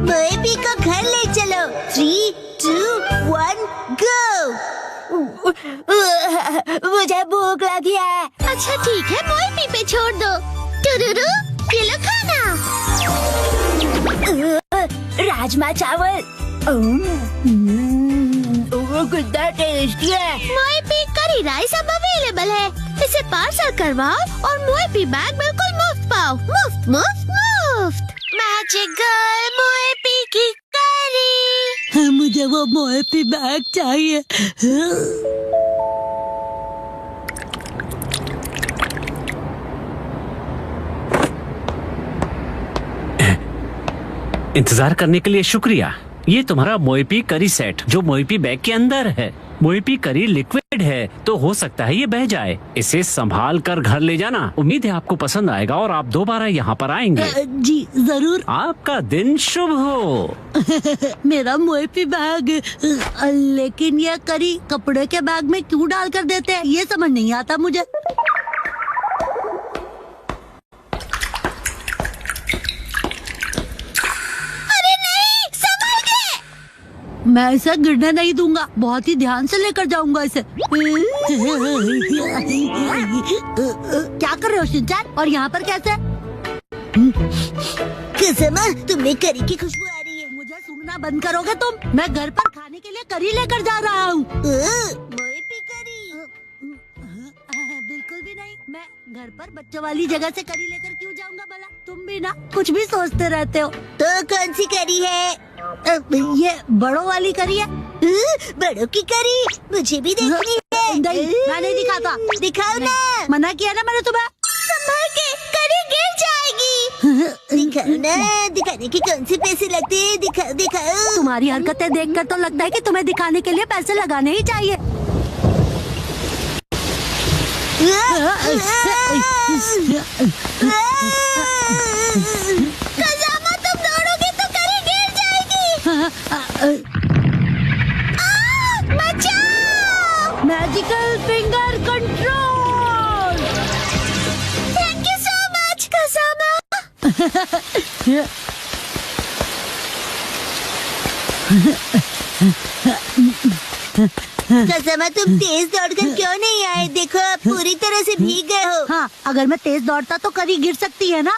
मोएपी को घर ले चलो। 3, 2, 1 गो। मुझे भूख लगी है। अच्छा ठीक है, मोएपी पे छोड़ दो। टुरुरु, ये लो खाना। राजमा चावल कितना टेस्टी है। मोएपी करी राइस अब अवेलेबल है। इसे पार्सल करवाओ और मोएपी बैग बिल्कुल मुफ्त पाओ। मुफ्त मुफ्त मुफ्त। मैजिकल मोएपी की करी। मुझे वो मोएपी बैग चाहिए। इंतजार करने के लिए शुक्रिया। ये तुम्हारा मोएपी करी सेट जो मोएपी बैग के अंदर है। मोएपी करी लिक्विड है तो हो सकता है ये बह जाए। इसे संभाल कर घर ले जाना। उम्मीद है आपको पसंद आएगा और आप दोबारा यहाँ पर आएंगे। जी जरूर। आपका दिन शुभ हो। मेरा मोएपी बैग। लेकिन ये करी कपड़े के बैग में क्यों डाल कर देते हैं, ये समझ नहीं आता मुझे। मैं इसे गिरने नहीं दूंगा। बहुत ही ध्यान से लेकर जाऊंगा इसे। क्या कर रहे हो शिनचैन? और यहाँ पर कैसे? कसमा, तुम्हें करी की खुशबू आ रही है। मुझे सूंघना बंद करोगे तुम? मैं घर पर खाने के लिए करी लेकर जा रहा हूँ। मोएपी करी? बिल्कुल भी नहीं। मैं घर पर बच्चों वाली जगह से करी लेकर क्यों जाऊंगा भला? तुम भी ना कुछ भी सोचते रहते हो। तो कौन सी करी है? ये बड़ों वाली करी है। बड़ों की करी मुझे भी देखनी है। नहीं, मैं नहीं दिखाता। दिखाओ ना। मना किया ना मैंने तुम्हें। संभल के, करी गिर जाएगी। दिखाओ ना। दिखाने के कौन से पैसे लगते हैं? दिखाओ दिखाओ। तुम्हारी हरकतें देखकर तो लगता है कि तुम्हें दिखाने के लिए पैसे लगाने ही चाहिए। कज़ामा, तुम दौड़ोगे तो करी गिर जाएगी। बचाओ! Magical finger control. Thank you so much Kazama. Kazama, तुम तेज दौड़कर क्यों नहीं आए? देखो आप पूरी तरह से भीग गए हो। हाँ, अगर मैं तेज दौड़ता तो करी गिर सकती है ना।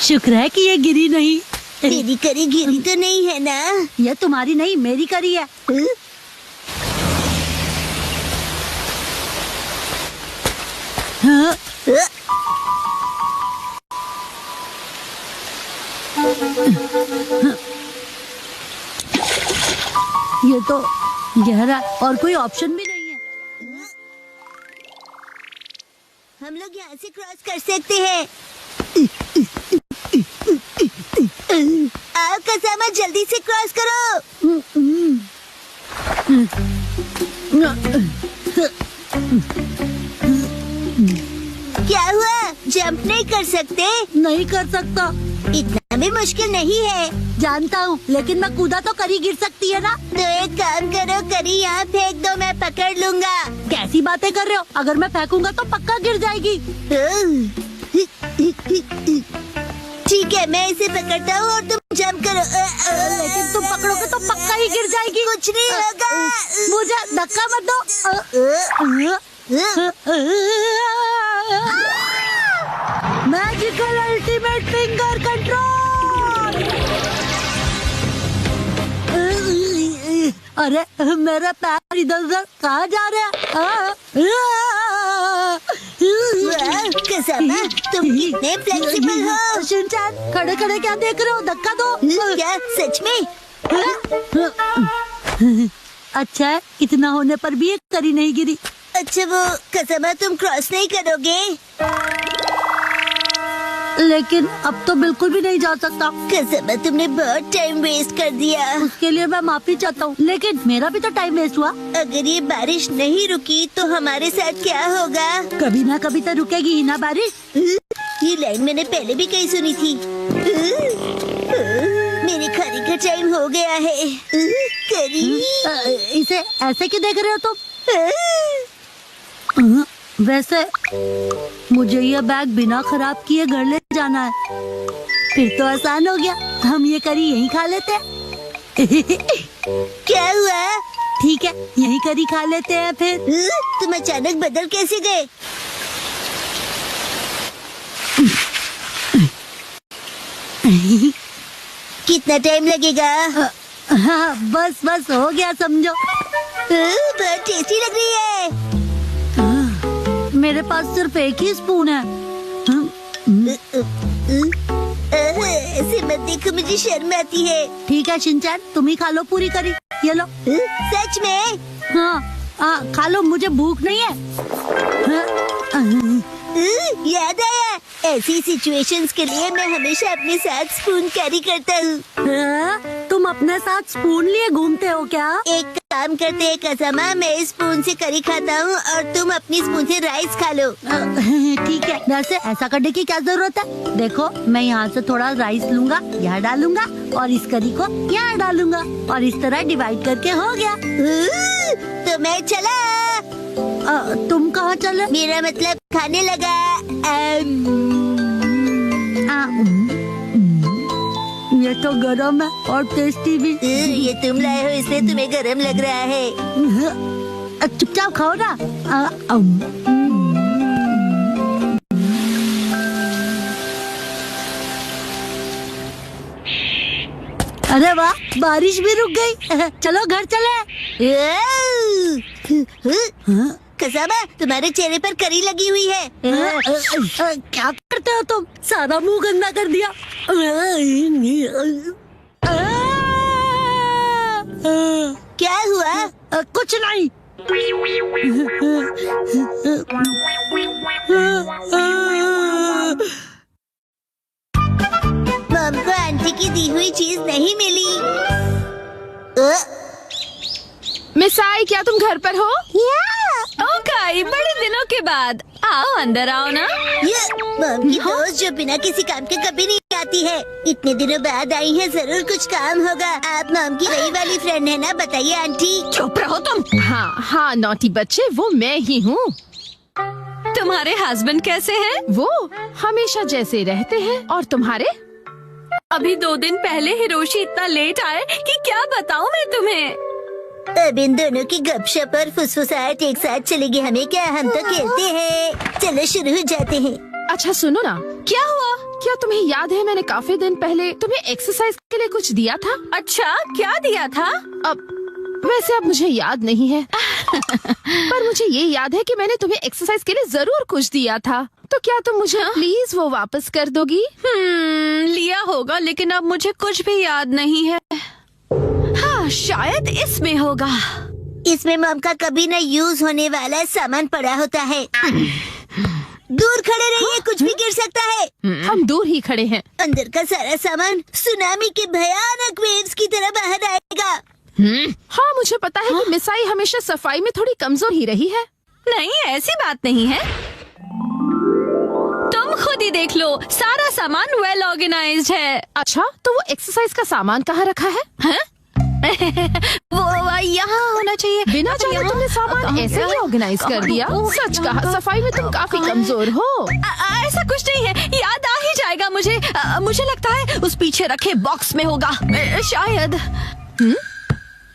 शुक्र है कि ये गिरी नहीं। तेरी करी गिरी तो नहीं है ना? ये तुम्हारी नहीं, मेरी करी है। हाँ? ये तो गहरा और कोई ऑप्शन भी नहीं है। हम लोग यहाँ से क्रॉस कर सकते हैं। आओ कज़ामा, जल्दी से क्रॉस करो। क्या हुआ? जंप नहीं कर सकते? नहीं कर सकता। इतना भी मुश्किल नहीं है। जानता हूँ, लेकिन मैं कूदा तो करी गिर सकती है ना। तो एक काम करो, करी यहाँ फेंक दो, मैं पकड़ लूंगा। कैसी बातें कर रहे हो? अगर मैं फेंकूंगा तो पक्का गिर जाएगी। ठीक है, मैं इसे पकड़ता हूँ और तुम जंप करो। लेकिन तुम पकड़ोगे तो पक्का ही गिर जाएगी। कुछ नहीं होगा। मुझे धक्का मत दो। Magical ultimate finger control. अरे मेरा पैर इधर उधर कहाँ जा रहा है? कज़ामा, तुम कितने फ्लेक्सिबल हो। शिनचैन, खड़े खड़े क्या देख रहे हो? धक्का दो। क्या सच में? अच्छा है, इतना होने पर भी एक करी नहीं गिरी। अच्छा वो कज़ामा, तुम क्रॉस नहीं करोगे? लेकिन अब तो बिल्कुल भी नहीं जा सकता। कज़ामा, तुमने बहुत टाइम वेस्ट कर दिया। उसके लिए मैं माफी चाहता हूँ, लेकिन मेरा भी तो टाइम वेस्ट हुआ। अगर ये बारिश नहीं रुकी तो हमारे साथ क्या होगा? कभी ना कभी तो रुकेगी ही ना बारिश। ये लाइन मैंने पहले भी कहीं सुनी थी। मेरे खाने का टाइम हो गया है। करी, इसे ऐसे क्यों देख रहे हो तुम? वैसे मुझे यह बैग बिना खराब किए घर ले जाना है। फिर तो आसान हो गया, हम ये करी यहीं खा लेते हैं। क्या हुआ? ठीक है, यहीं करी खा लेते हैं फिर। तुम अचानक बदल कैसे गए? कितना टाइम लगेगा? हाँ, बस बस हो गया समझो। बहुत टेस्टी लग रही है। मेरे पास सिर्फ एक ही स्पून है। ऐसे मत देखो, मुझे शर्म आती है। ठीक है शिनचैन, तुम ही खा लो पूरी करी, ये लो। सच में? हाँ, खा लो, मुझे भूख नहीं है। याद आया, ऐसी सिचुएशंस के लिए मैं हमेशा अपने साथ स्पून कैरी करता हूँ। तुम अपने साथ स्पून लिए घूमते हो क्या? एक काम करते हैं कसामा, मैं स्पून से करी खाता हूँ और तुम अपनी स्पून से राइस खा लो। ठीक है, वैसे ऐसा करने की क्या जरूरत है? देखो, मैं यहाँ से थोड़ा राइस लूंगा, यहाँ डालूंगा और इस करी को यहाँ डालूंगा और इस तरह डिवाइड करके हो गया। तो मैं चला। तुम कहाँ चले? मेरा मतलब खाने लगा। ये तो गरम है और टेस्टी भी। ये तुम लाए हो इसलिए तुम्हें गरम लग रहा है। चुपचाप खाओ ना। अरे वाह, बारिश भी रुक गई। चलो घर चले। कसाबा, तुम्हारे चेहरे पर करी लगी हुई है। क्या करते हो तुम? सारा मुंह गंदा कर दिया। क्या हुआ? कुछ नहीं। मम को आंटी की दी हुई चीज नहीं मिली। मिसाई, क्या तुम घर पर हो? ओ काई, बड़े दिनों के बाद। आओ अंदर आओ ना। ये मम की दोस्त जो बिना किसी काम के कभी नहीं आती है, इतने दिनों बाद आई है, जरूर कुछ काम होगा। आप मम की वही वाली फ्रेंड है ना? बताइए आंटी। चुप रहो तुम। हाँ नौटी बच्चे, वो मैं ही हूँ। तुम्हारे हस्बैंड कैसे हैं? वो हमेशा जैसे रहते हैं। और तुम्हारे? अभी 2 दिन पहले हिरोशी इतना लेट आए कि क्या बताऊँ मैं तुम्हें। अब इन दोनों की गपशप और फुसफुसाहट एक साथ चलेगी, हमें क्या, हम तो खेलते हैं। चलो शुरू हो जाते हैं। अच्छा सुनो ना, क्या हुआ? क्या तुम्हें याद है मैंने काफी दिन पहले तुम्हें एक्सरसाइज के लिए कुछ दिया था? अच्छा, क्या दिया था? वैसे अब मुझे याद नहीं है। पर मुझे ये याद है कि मैंने तुम्हें एक्सरसाइज के लिए जरूर कुछ दिया था। तो क्या तुम मुझे प्लीज वो वापस कर दोगी? लिया होगा, लेकिन अब मुझे कुछ भी याद नहीं है। हाँ, शायद इसमें होगा। इसमें मम का कभी न यूज होने वाला सामान पड़ा होता है। दूर खड़े रहिए, कुछ भी गिर सकता है। हम दूर ही खड़े हैं। अंदर का सारा सामान सुनामी के भयानक वेव्स की तरह बाहर आएगा। हाँ, मुझे पता है कि मिसाई हमेशा सफाई में थोड़ी कमजोर ही रही है। नहीं, ऐसी बात नहीं है। तुम खुद ही देख लो, सारा सामान वेल ऑर्गेनाइज्ड है। अच्छा, तो वो एक्सरसाइज का सामान कहाँ रखा है? वो यहाँ होना चाहिए। बिना जाने तुमने सामान ऐसे ही ऑर्गेनाइज कर दिया। सच कहा, सफाई में तुम काफी कमजोर हो। ऐसा कुछ नहीं है, याद आ ही जाएगा मुझे। मुझे लगता है उस पीछे रखे बॉक्स में होगा, शायद।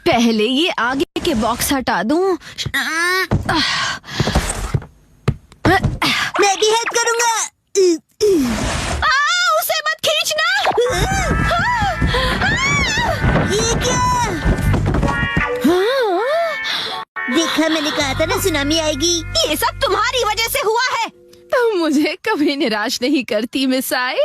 पहले ये आगे के बॉक्स हटा दूं। मैं भी हेल्प करूँगा। उसे मत खींचना। ये क्या? देखा, मैंने कहा था ना सुनामी आएगी। ये सब तुम्हारी वजह से हुआ है। तुम मुझे कभी निराश नहीं करती मिसाई।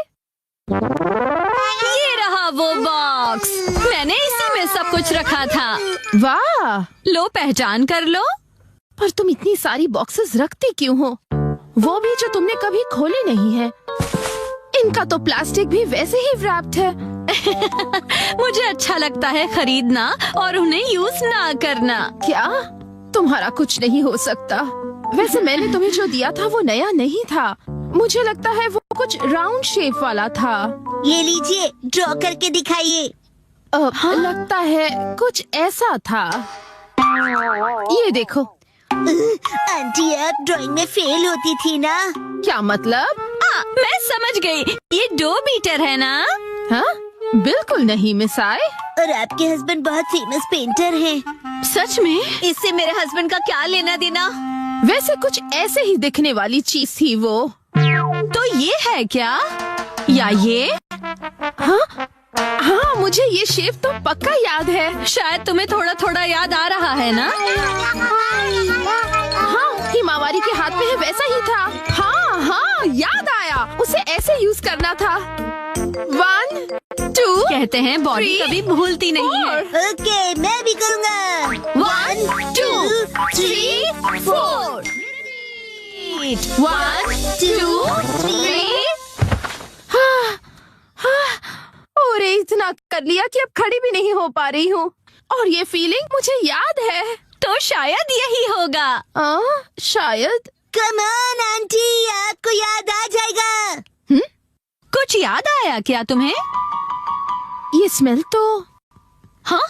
ये रहा वो बॉक्स, मैंने इसी में सब कुछ रखा था। वाह, लो पहचान कर लो। पर तुम इतनी सारी बॉक्सेस रखती क्यों हो? वो भी जो तुमने कभी खोले नहीं है। इनका तो प्लास्टिक भी वैसे ही रैप्ड है। मुझे अच्छा लगता है खरीदना और उन्हें यूज ना करना। क्या? तुम्हारा कुछ नहीं हो सकता। वैसे मैंने तुम्हें जो दिया था वो नया नहीं था। मुझे लगता है वो कुछ राउंड शेप वाला था। ये लीजिए, ड्रॉ करके दिखाइए। लगता है कुछ ऐसा था। ये देखो, आंटी आप ड्राइंग में फेल होती थी ना। क्या मतलब? मैं समझ गई, ये डो बीटर है ना? हाँ? बिल्कुल नहीं मिस आए। और आपके हस्बैंड बहुत फेमस पेंटर हैं। सच में? इससे मेरे हस्बैंड का क्या लेना देना? वैसे कुछ ऐसे ही दिखने वाली चीज थी वो। तो ये है क्या? या ये? हाँ, मुझे ये शेप तो पक्का याद है। शायद तुम्हें थोड़ा थोड़ा याद आ रहा है ना? हाँ, हिमावारी के हाथ में है वैसा ही था। हाँ, याद आया। उसे ऐसे यूज करना था। 1, 2, कहते हैं बॉडी 3, कभी भूलती नहीं है। ओके, मैं भी करूँगा। 1, 2, 3, 4। 1, 2, 3। और इतना कर लिया कि अब खड़ी भी नहीं हो पा रही हूँ। और ये फीलिंग मुझे याद है। तो शायद यही होगा। शायद। कम ऑन आंटी, आपको याद आ जाएगा। कुछ याद आया क्या तुम्हें? ये स्मेल तो। हाँ?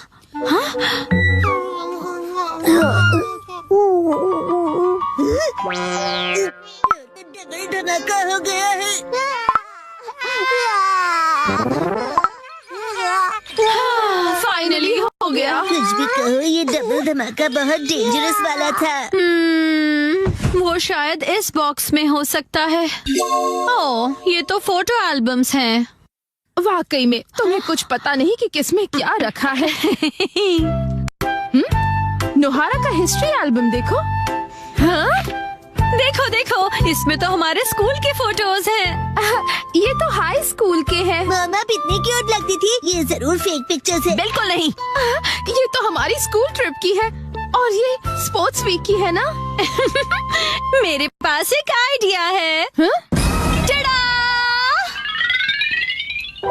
डबल धमाका हो गया है। फाइनली हो गया। कुछ भी कहो, ये डबल धमाका बहुत डेंजरस वाला था। वो शायद इस बॉक्स में हो सकता है। ओह, ये तो फोटो एल्बम्स हैं। वाकई में तुम्हें कुछ पता नहीं कि किसमें क्या रखा है। नोहारा का हिस्ट्री एल्बम देखो। हाँ? देखो देखो, इसमें तो हमारे स्कूल के फोटोज हैं। ये तो हाई स्कूल के हैं। मामा भी इतनी क्यूट लगती थी। ये जरूर फेक पिक्चर्स है। बिल्कुल नहीं। ये तो हमारी स्कूल ट्रिप की है। और ये स्पोर्ट्स वीक की है ना? मेरे पास एक आइडिया है। टड़ा!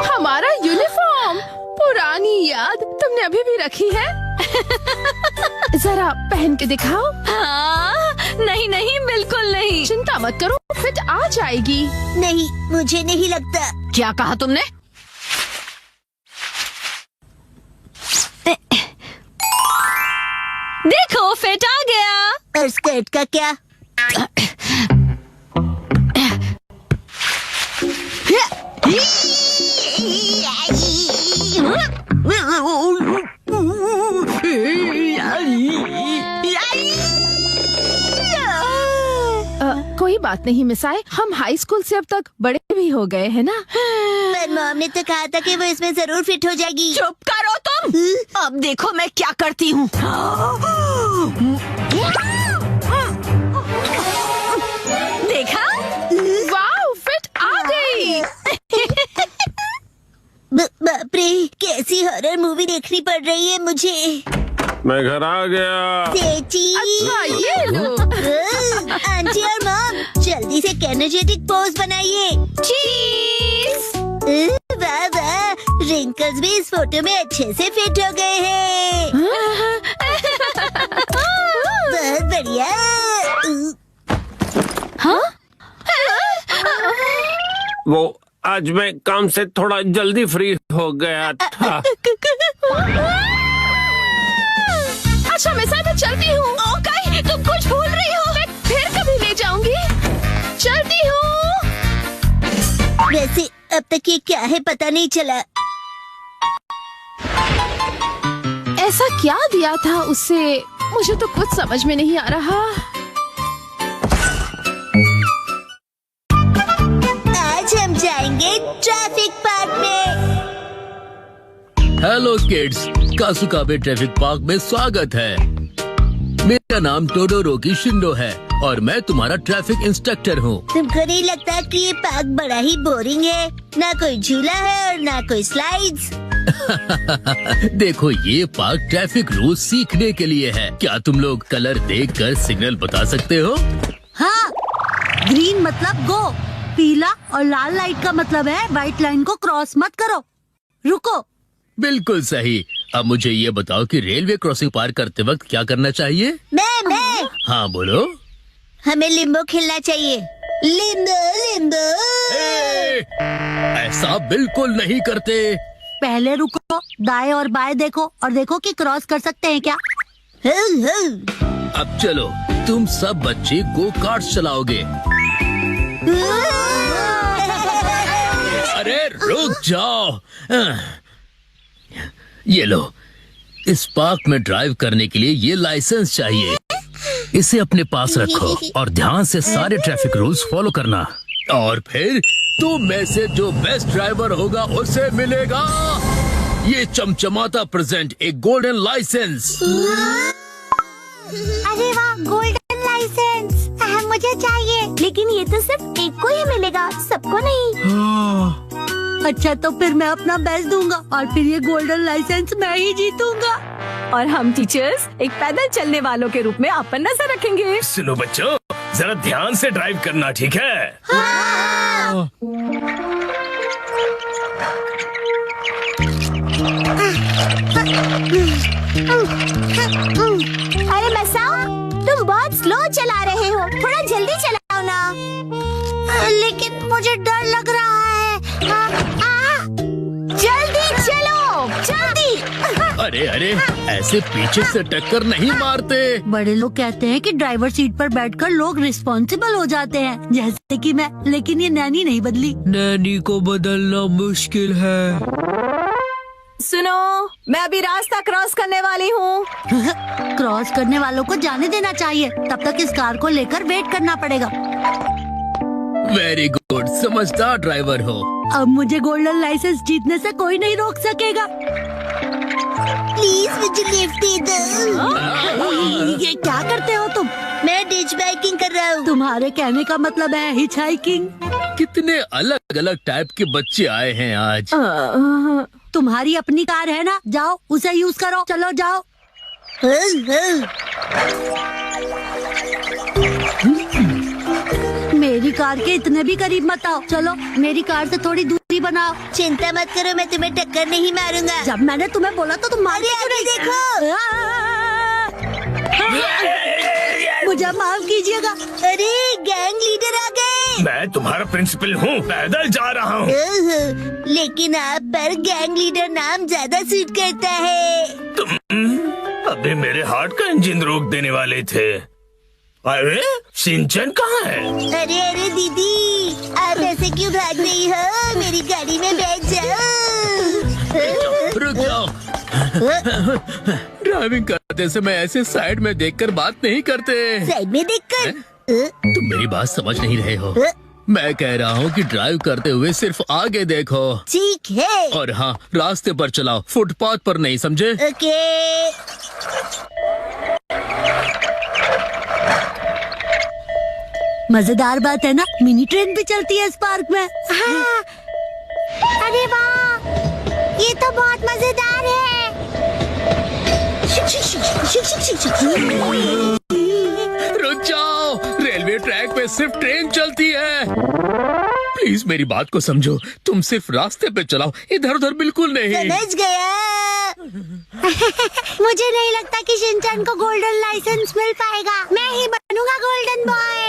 हमारा यूनिफॉर्म, पुरानी याद तुमने अभी भी रखी है? जरा पहन के दिखाओ। हाँ, नहीं नहीं, बिल्कुल नहीं। चिंता मत करो, फिट आ जाएगी। नहीं, मुझे नहीं लगता। क्या कहा तुमने? देखो, फिट आ गया। और स्कर्ट का क्या? कोई बात नहीं मिसाए, हम हाई स्कूल से अब तक बड़े भी हो गए हैं ना। पर मॉम ने तो कहा था कि वो इसमें जरूर फिट हो जाएगी। चुप करो तुम। अब देखो मैं क्या करती हूँ। देखा? वाह, फिट आ गई। बाप रे, कैसी हॉरर मूवी देखनी पड़ रही है मुझे। मैं घर आ गया। सेठी। अच्छा, ये लो। आंटी और मॉम, जल्दी से एनर्जेटिक पोज बनाइए। चीज। वाह वाह, रिंकल्स भी इस फोटो में अच्छे से फिट हो गए हैं। बहुत बढ़िया। वो आज मैं काम से थोड़ा जल्दी फ्री हो गया था। अच्छा मिसाए, मैं चलती हूँ। ओके, तुम कुछ भूल रही हो। मैं फिर कभी ले जाऊंगी। चलती हूँ। वैसे अब तक ये क्या है पता नहीं चला। ऐसा क्या दिया था उसे, मुझे तो कुछ समझ में नहीं आ रहा। आज हम जाएंगे ट्रैफिक पार्क में। हेलो किड्स, कासुकाबे ट्रैफिक पार्क में स्वागत है। मेरा नाम टोडोरोकी शिंडो है और मैं तुम्हारा ट्रैफिक इंस्ट्रक्टर हूँ। तुमको नहीं लगता कि ये पार्क बड़ा ही बोरिंग है? ना कोई झूला है और ना कोई स्लाइड्स। देखो, ये पार्क ट्रैफिक रूल सीखने के लिए है। क्या तुम लोग कलर देखकर सिग्नल बता सकते हो? हाँ, ग्रीन मतलब गो, पीला और लाल लाइट का मतलब है व्हाइट लाइन को क्रॉस मत करो, रुको। बिल्कुल सही। अब मुझे ये बताओ कि रेलवे क्रॉसिंग पार करते वक्त क्या करना चाहिए? मैं हाँ बोलो। हमें लिम्बो खेलना चाहिए। Limbo Limbo. ऐसा बिल्कुल नहीं करते। पहले रुको, दाएं और बाएं देखो और देखो कि क्रॉस कर सकते हैं क्या। अब चलो, तुम सब बच्चे गो कार्ट चलाओगे। अरे रुक जाओ। ये लो, इस पार्क में ड्राइव करने के लिए ये लाइसेंस चाहिए। इसे अपने पास रखो और ध्यान से सारे ट्रैफिक रूल्स फॉलो करना। और फिर तुम में से जो बेस्ट ड्राइवर होगा उसे मिलेगा ये चमचमाता प्रेजेंट, एक गोल्डन लाइसेंस। अरे वाह, गोल्डन लाइसेंस मुझे चाहिए। लेकिन ये तो सिर्फ एक को ही मिलेगा, सबको नहीं। अच्छा, तो फिर मैं अपना बेस्ट दूंगा और फिर ये गोल्डन लाइसेंस मैं ही जीतूंगा। और हम टीचर्स एक पैदल चलने वालों के रूप में आप पर नजर रखेंगे। सुनो बच्चों, जरा ध्यान से ड्राइव करना, ठीक है? अरे मसाओ, तुम बहुत स्लो चला रहे हो, थोड़ा जल्दी चलाओ ना। लेकिन मुझे डर लग रहा है। जल्दी चलो, जल्दी। अरे अरे, ऐसे पीछे से टक्कर नहीं मारते। बड़े लोग कहते हैं कि ड्राइवर सीट पर बैठकर लोग रिस्पॉन्सिबल हो जाते हैं, जैसे कि मैं। लेकिन ये नैनी नहीं बदली। नैनी को बदलना मुश्किल है। सुनो, मैं अभी रास्ता क्रॉस करने वाली हूँ। क्रॉस करने वालों को जाने देना चाहिए, तब तक इस कार को लेकर वेट करना पड़ेगा। वेरी गुड, समझदार ड्राइवर हो। अब मुझे गोल्डन लाइसेंस जीतने से कोई नहीं रोक सकेगा। प्लीज मुझे लिफ्ट दे दो। ये क्या करते हो तुम? मैं डिच बाइकिंग कर रहा हूँ। तुम्हारे कहने का मतलब है हिच हाइकिंग। कितने अलग अलग टाइप के बच्चे आए हैं आज। तुम्हारी अपनी कार है ना, जाओ उसे यूज करो। चलो जाओ। मेरी कार के इतने भी करीब मत आओ। चलो मेरी कार से थोड़ी दूरी बनाओ। चिंता मत करो, मैं तुम्हें टक्कर नहीं मारूंगा। जब मैंने तुम्हें बोला तो तुम मारे क्यों नहीं? देखो, मुझे माफ कीजिएगा। अरे गैंग लीडर आ गए। मैं तुम्हारा प्रिंसिपल हूँ, पैदल जा रहा हूँ। लेकिन आप पर गैंग लीडर नाम ज्यादा सूट करता है। तुम अभी मेरे हार्ट का इंजन रोक देने वाले थे। अरे सिंचन कहाँ है? अरे अरे दीदी, आप ऐसे क्यों भाग रही हो? मेरी गाड़ी में बैठ जाओ। रुक जाओ। ड्राइविंग करते समय ऐसे साइड में देखकर बात नहीं करते। साइड में देखकर? तुम मेरी बात समझ नहीं रहे हो। मैं कह रहा हूँ कि ड्राइव करते हुए सिर्फ आगे देखो। ठीक है। और हाँ, रास्ते पर चलाओ, फुटपाथ पर नहीं, समझे? ओके। मजेदार बात है ना, मिनी ट्रेन भी चलती है इस पार्क में। हाँ। अरे वाह, ये तो बहुत मजेदार है। रुक जाओ, रेलवे ट्रैक पे सिर्फ ट्रेन चलती है। प्लीज मेरी बात को समझो, तुम सिर्फ रास्ते पे चलाओ, इधर उधर बिल्कुल नहीं। समझ गया। मुझे नहीं लगता कि शिनचैन को गोल्डन लाइसेंस मिल पाएगा। मैं ही बनूंगा गोल्डन बॉय।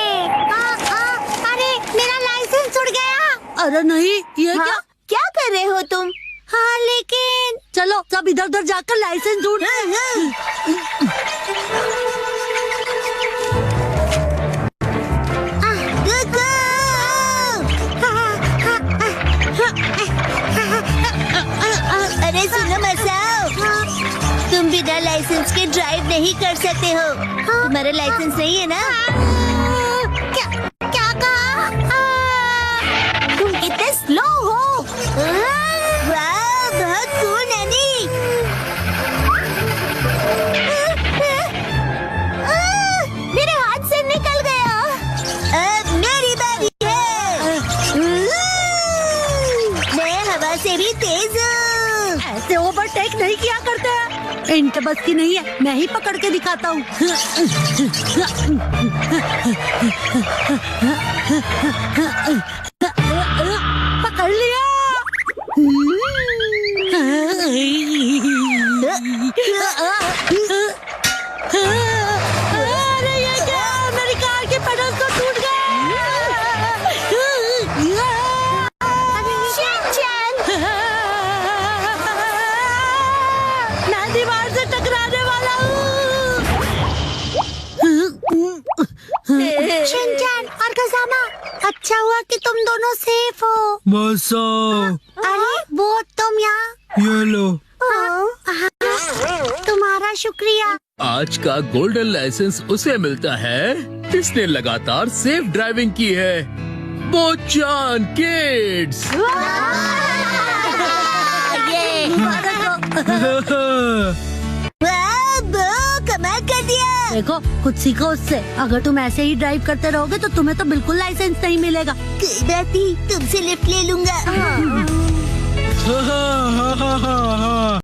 अरे मेरा लाइसेंस उड़ गया। अरे नहीं, ये हाँ? क्या कर रहे हो तुम? हाँ लेकिन चलो सब इधर उधर जाकर लाइसेंस ढूंढ। अरे सुनो मसाओ, तुम बिना लाइसेंस के ड्राइव नहीं कर सकते हो। तुम्हारा लाइसेंस नहीं है ना? क्या कहा? तुम इतने स्लो हो। वाह, बहुत कूल नैनी। मेरे हाथ से निकल गया। अब मेरी बारी है। मैं हवा से भी तेज हूँ। ऐसे ओवरटेक नहीं किया करते हैं। इनके बस की नहीं है, मैं ही पकड़ के दिखाता हूँ। पकड़ लिया। अरे ये क्या? मेरी कार के पेडल्स तो टूट गए। मैं दीवार से टकराने वाला हूँ। शिनचैन और कसामा, अच्छा हुआ कि तुम दोनों सेफ हो। मसा, अरे वो तुम यहाँ, ये लो। तुम्हारा शुक्रिया। आज का गोल्डन लाइसेंस उसे मिलता है जिसने लगातार सेफ ड्राइविंग की है। बोचान किड्स। कमाल कर दिया। देखो कुछ सीखो उससे। अगर तुम ऐसे ही ड्राइव करते रहोगे तो तुम्हें तो बिल्कुल लाइसेंस नहीं मिलेगा। कोई बात नहीं, तुमसे लिफ्ट ले लूंगा।